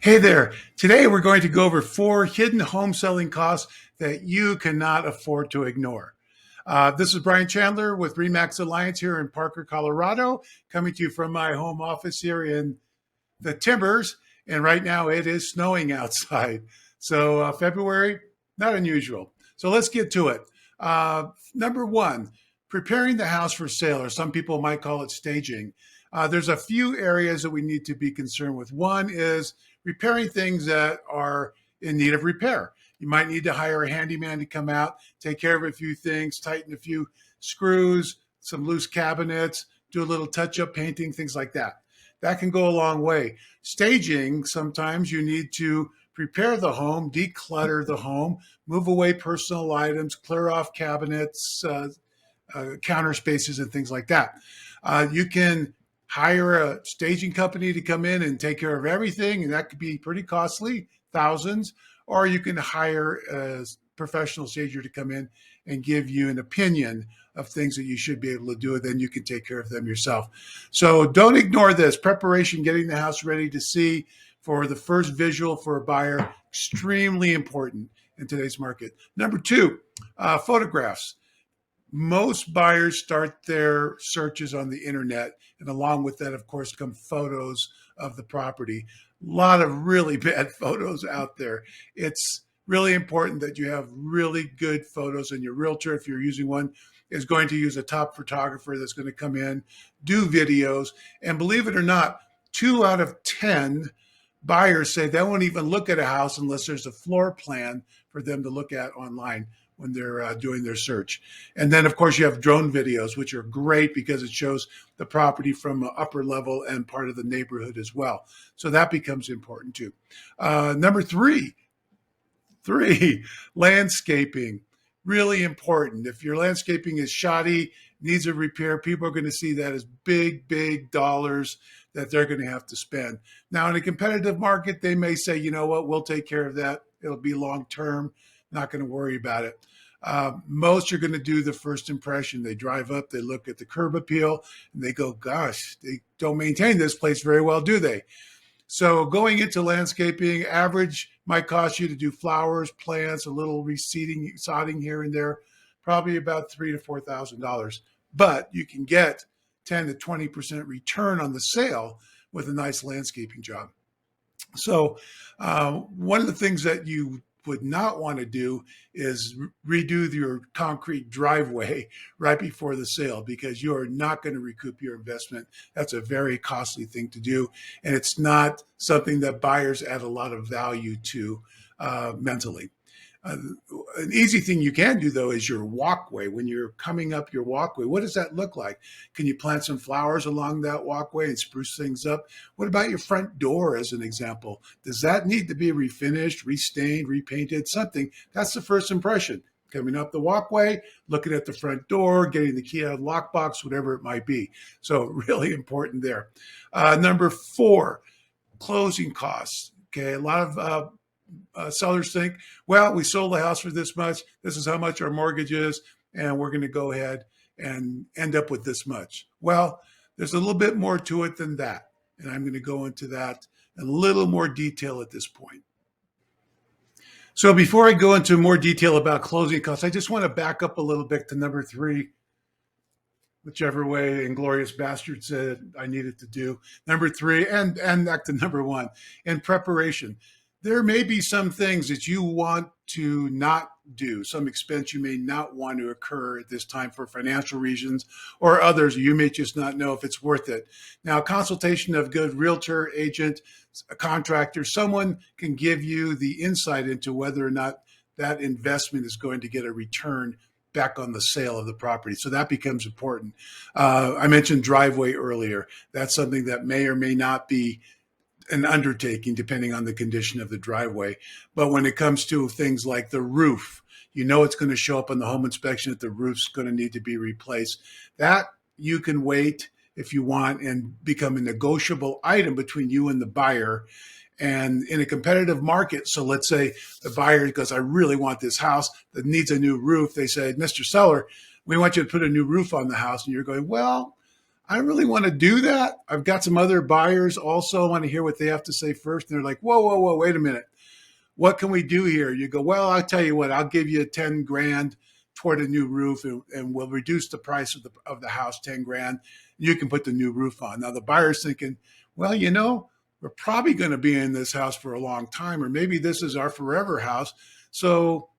Hey there. Today we're going to go over 4 hidden home selling costs that you cannot afford to ignore. This is Brian Chandler with Remax Alliance here in Parker, Colorado, coming to you from my home office here in the Timbers. And right now it is snowing outside. So February, not unusual. So let's get to it. Number one, preparing the house for sale, or some people might call it staging. There's a few areas that we need to be concerned with. One is repairing things that are in need of repair. You might need to hire a handyman to come out, take care of a few things, tighten a few screws, some loose cabinets, do a little touch-up painting, things like that. That can go a long way. Staging, sometimes you need to prepare the home, declutter the home, move away personal items, clear off cabinets, counter spaces, and things like that. You can hire a staging company to come in and take care of everything, and that could be pretty costly, thousands. Or you can hire a professional stager to come in and give you an opinion of things that you should be able to do, and then you can take care of them yourself. So don't ignore this. Preparation, getting the house ready to see for the first visual for a buyer, extremely important in today's market. Number two, photographs. Most buyers start their searches on the internet, and along with that, of course, come photos of the property. A lot of really bad photos out there. It's really important that you have really good photos, and your realtor, if you're using one, is going to use a top photographer that's going to come in, do videos, and believe it or not, 2 out of 10 buyers say they won't even look at a house unless there's a floor plan for them to look at online when they're doing their search. And then, of course, you have drone videos, which are great because it shows the property from an upper level and part of the neighborhood as well. So that becomes important too. Number three, landscaping. Really important. If your landscaping is shoddy, needs a repair, people are going to see that as big, big dollars that they're going to have to spend. Now, in a competitive market, they may say, you know what, we'll take care of that. It'll be long term. Not going to worry about it. Most are going to do the first impression. They drive up, they look at the curb appeal, and they go, gosh, they don't maintain this place very well, do they? So going into landscaping, average might cost you to do flowers, plants, a little reseeding, sodding here and there, probably about $3,000 to $4,000. But you can get 10 to 20% return on the sale with a nice landscaping job. So one of the things that you would not want to do is redo your concrete driveway right before the sale, because you are not going to recoup your investment. That's a very costly thing to do, and it's not something that buyers add a lot of value to mentally. An easy thing you can do, though, is your walkway. When you're coming up your walkway, what does that look like? Can you plant some flowers along that walkway and spruce things up? What about your front door, as an example? Does that need to be refinished, restained, repainted, something? That's the first impression. Coming up the walkway, looking at the front door, getting the key out of the lockbox, whatever it might be. So really important there. Number 4, closing costs. Okay, a lot of sellers think, well, we sold the house for this much. This is how much our mortgage is, and we're going to go ahead and end up with this much. Well, there's a little bit more to it than that, and I'm going to go into that in a little more detail at this point. So before I go into more detail about closing costs, I just want to back up a little bit to number 3, whichever way Inglorious Bastard said I needed to do. Number 3, and back to number 1, in preparation. There may be some things that you want to not do, some expense you may not want to occur at this time for financial reasons, or others you may just not know if it's worth it. Now, consultation of good realtor, agent, a contractor, someone can give you the insight into whether or not that investment is going to get a return back on the sale of the property. So that becomes important. I mentioned driveway earlier. That's something that may or may not be an undertaking depending on the condition of the driveway. But when it comes to things like the roof, you know it's going to show up on the home inspection that the roof's going to need to be replaced. That you can wait if you want and become a negotiable item between you and the buyer. And in a competitive market, so let's say the buyer goes, I really want this house that needs a new roof. They say, Mr. Seller, we want you to put a new roof on the house. And you're going, well, I don't really want to do that. I've got some other buyers also. I want to hear what they have to say first. And they're like, whoa, whoa, whoa, wait a minute. What can we do here? You go, well, I'll tell you what, I'll give you 10 grand toward a new roof, and we'll reduce the price of the house 10 grand. You can put the new roof on. Now the buyer's thinking, well, we're probably going to be in this house for a long time, or maybe this is our forever house. So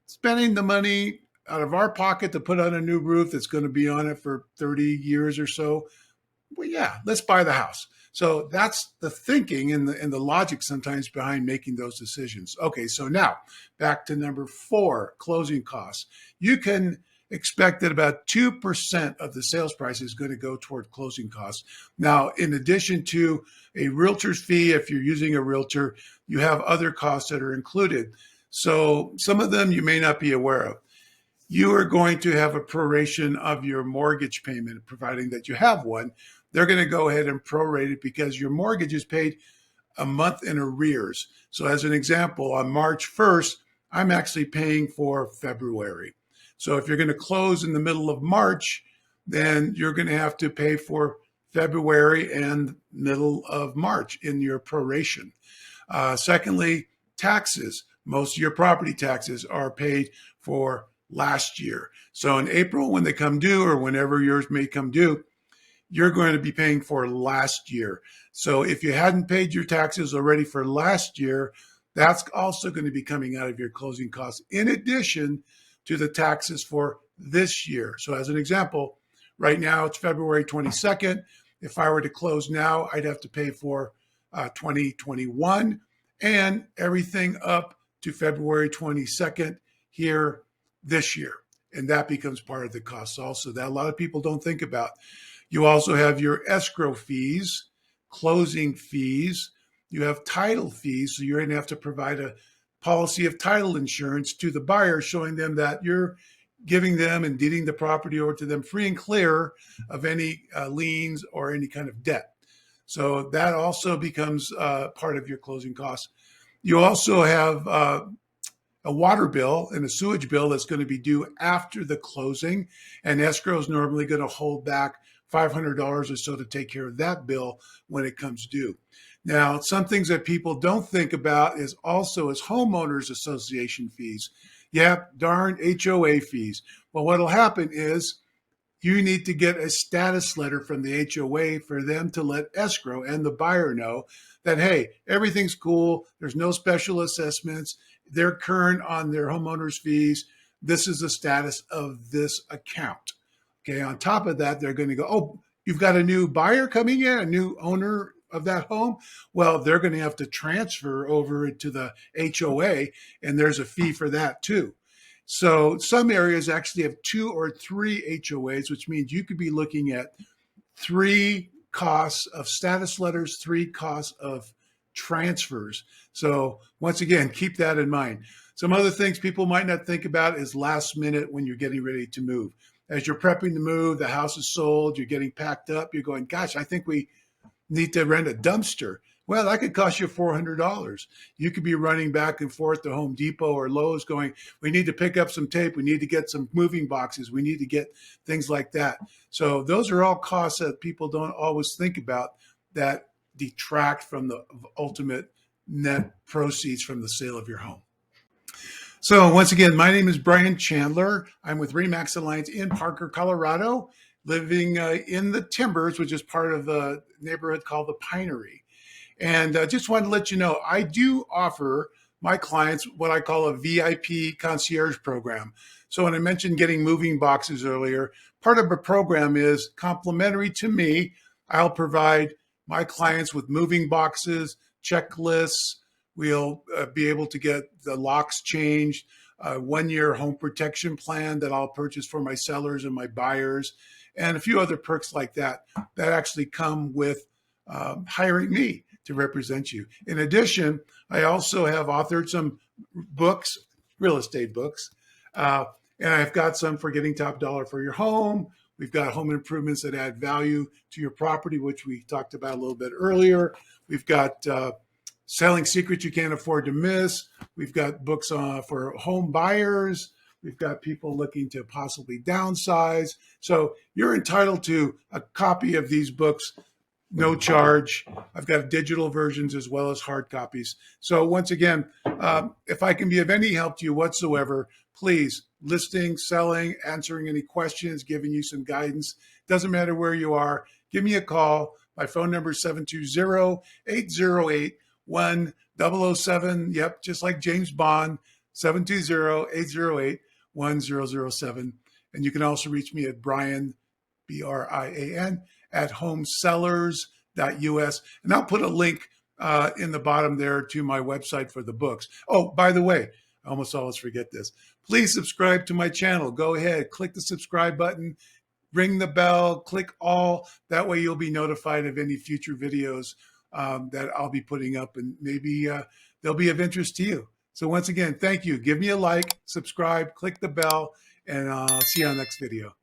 spending the money out of our pocket to put on a new roof that's going to be on it for 30 years or so, well, yeah, let's buy the house. So that's the thinking and the logic sometimes behind making those decisions. Okay, so now back to number 4, closing costs. You can expect that about 2% of the sales price is going to go toward closing costs. Now, in addition to a realtor's fee, if you're using a realtor, you have other costs that are included. So some of them you may not be aware of. You are going to have a proration of your mortgage payment, providing that you have one. They're going to go ahead and prorate it because your mortgage is paid a month in arrears. So as an example, on March 1st, I'm actually paying for February. So if you're going to close in the middle of March, then you're going to have to pay for February and middle of March in your proration. Secondly, taxes. Most of your property taxes are paid for last year. So in April, when they come due, or whenever yours may come due, you're going to be paying for last year. So if you hadn't paid your taxes already for last year, that's also going to be coming out of your closing costs, in addition to the taxes for this year. So as an example, right now it's February 22nd. If I were to close now, I'd have to pay for 2021 and everything up to February 22nd here this year. And that becomes part of the cost also that a lot of people don't think about. You also have your escrow fees, closing fees. You have title fees. So you're going to have to provide a policy of title insurance to the buyer, showing them that you're giving them and deeding the property over to them free and clear of any liens or any kind of debt. So that also becomes part of your closing costs. You also have a water bill and a sewage bill that's going to be due after the closing, and escrow is normally going to hold back $500 or so to take care of that bill when it comes due. Now, some things that people don't think about is also as homeowners association fees. Yeah, darn HOA fees. Well, what'll happen is you need to get a status letter from the HOA for them to let escrow and the buyer know that, hey, everything's cool. There's no special assessments. They're current on their homeowners fees. This is the status of this account. Okay. On top of that, they're going to go, oh, you've got a new buyer coming in, a new owner of that home. Well, they're going to have to transfer over to the HOA, and there's a fee for that too. So some areas actually have 2 or 3 HOAs, which means you could be looking at 3 costs of status letters, 3 costs of transfers. So once again, keep that in mind. Some other things people might not think about is last minute when you're getting ready to move. As you're prepping to move, the house is sold, you're getting packed up, you're going, gosh, I think we need to rent a dumpster. Well, that could cost you $400. You could be running back and forth to Home Depot or Lowe's going, we need to pick up some tape. We need to get some moving boxes. We need to get things like that. So those are all costs that people don't always think about that detract from the ultimate net proceeds from the sale of your home. So once again, my name is Brian Chandler. I'm with Remax Alliance in Parker, Colorado, living in the Timbers, which is part of a neighborhood called the Pinery. And just wanted to let you know, I do offer my clients what I call a VIP concierge program. So when I mentioned getting moving boxes earlier, part of the program is complimentary to me. I'll provide my clients with moving boxes, checklists. We'll be able to get the locks changed, a 1-year home protection plan that I'll purchase for my sellers and my buyers, and a few other perks like that that actually come with hiring me to represent you. In addition, I also have authored some books, real estate books, and I've got some for getting top dollar for your home. We've got home improvements that add value to your property, which we talked about a little bit earlier. We've got selling secrets you can't afford to miss. We've got books for home buyers. We've got people looking to possibly downsize. So you're entitled to a copy of these books, no charge. I've got digital versions as well as hard copies. So once again, if I can be of any help to you whatsoever, please, listing, selling, answering any questions, giving you some guidance. Doesn't matter where you are. Give me a call. My phone number is 720-808-1007. Yep, just like James Bond, 720-808-1007. And you can also reach me at Brian, Brian, at homesellers.us. And I'll put a link in the bottom there to my website for the books. Oh, by the way, I almost always forget this. Please subscribe to my channel. Go ahead, click the subscribe button, ring the bell, click all. That way you'll be notified of any future videos that I'll be putting up, and maybe they'll be of interest to you. So once again, thank you. Give me a like, subscribe, click the bell, and I'll see you on the next video.